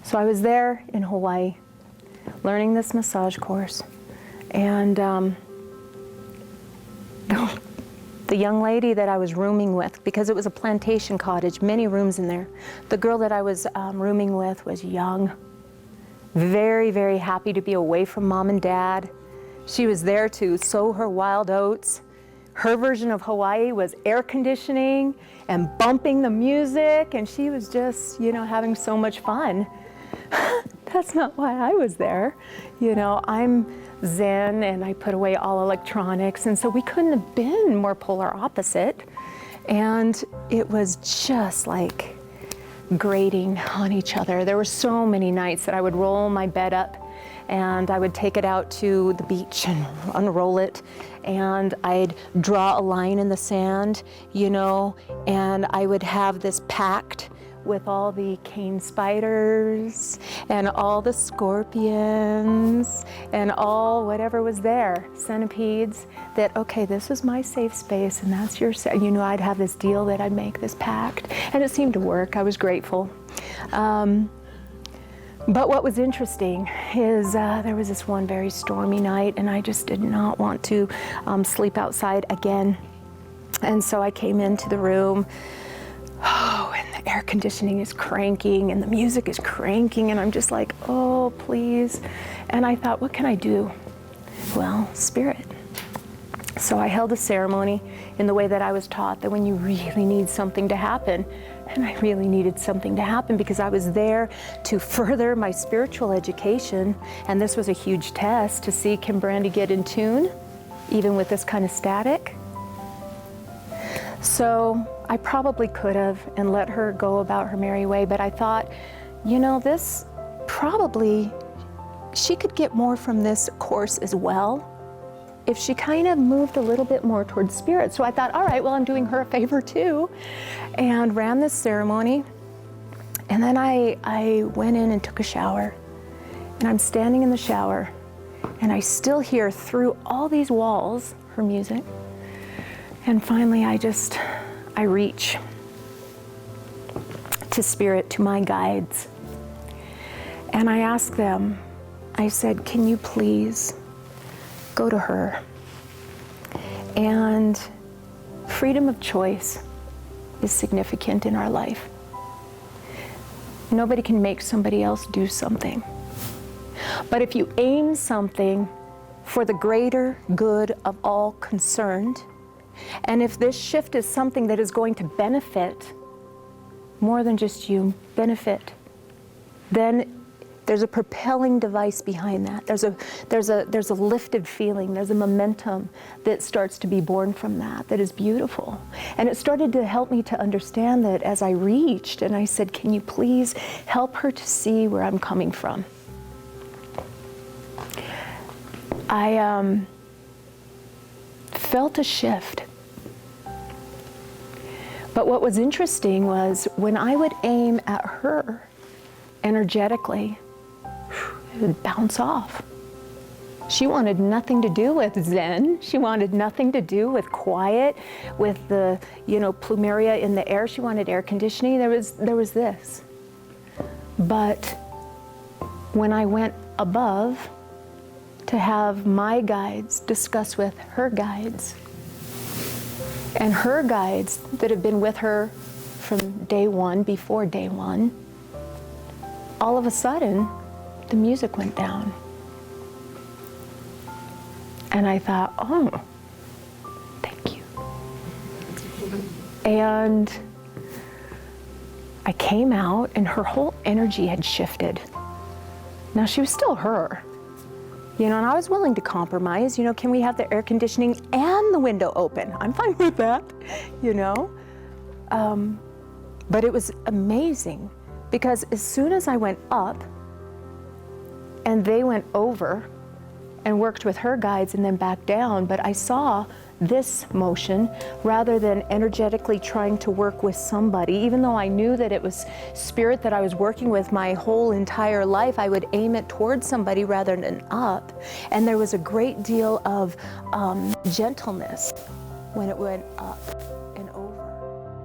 So I was there in Hawaii learning this massage course, and the young lady that I was rooming with, because it was a plantation cottage, many rooms in there, the girl that I was rooming with was young, very, very happy to be away from mom and dad. She was there to sow her wild oats. Her version of Hawaii was air conditioning and bumping the music, and she was just, having so much fun. That's not why I was there. I'm Zen and I put away all electronics, and so we couldn't have been more polar opposite. And it was just like grating on each other. There were so many nights that I would roll my bed up and I would take it out to the beach and unroll it, and I'd draw a line in the sand, and I would have this pact with all the cane spiders and all the scorpions and all whatever was there, centipedes, that, okay, this is my safe space and that's your, I'd have this deal that I'd make, this pact, and it seemed to work. I was grateful. But what was interesting is there was this one very stormy night, and I just did not want to sleep outside again. And so I came into the room, and the air conditioning is cranking and the music is cranking, and I'm just like, oh, please. And I thought, what can I do? Well, spirit. So I held a ceremony in the way that I was taught, that when you really need something to happen, and I really needed something to happen because I was there to further my spiritual education, and this was a huge test to see, can Brandy get in tune even with this kind of static? So I probably could have and let her go about her merry way, but I thought, this probably, she could get more from this course as well if she kind of moved a little bit more towards spirit. So I thought, all right, well, I'm doing her a favor too, and ran this ceremony. And then I went in and took a shower, and I'm standing in the shower, and I still hear through all these walls her music. And finally, I reach to spirit, to my guides, and I ask them, I said, can you please go to her? And freedom of choice is significant in our life. Nobody can make somebody else do something. But if you aim something for the greater good of all concerned, and if this shift is something that is going to benefit more than just you, benefit, then there's a propelling device behind that. There's a lifted feeling. There's a momentum that starts to be born from that is beautiful. And it started to help me to understand that as I reached and I said, can you please help her to see where I'm coming from? I felt a shift. But what was interesting was when I would aim at her energetically, it would bounce off. She wanted nothing to do with Zen. She wanted nothing to do with quiet, with the, plumeria in the air. She wanted air conditioning. There was this. But when I went above to have my guides discuss with her guides, and her guides that have been with her from day one, before day one, all of a sudden, the music went down. And I thought, oh, thank you. And I came out and her whole energy had shifted. Now she was still her, and I was willing to compromise. Can we have the air conditioning and the window open? I'm fine with that, But it was amazing because as soon as I went up and they went over and worked with her guides and then back down, but I saw this motion rather than energetically trying to work with somebody. Even though I knew that it was spirit that I was working with my whole entire life, I would aim it towards somebody rather than up. And there was a great deal of gentleness when it went up.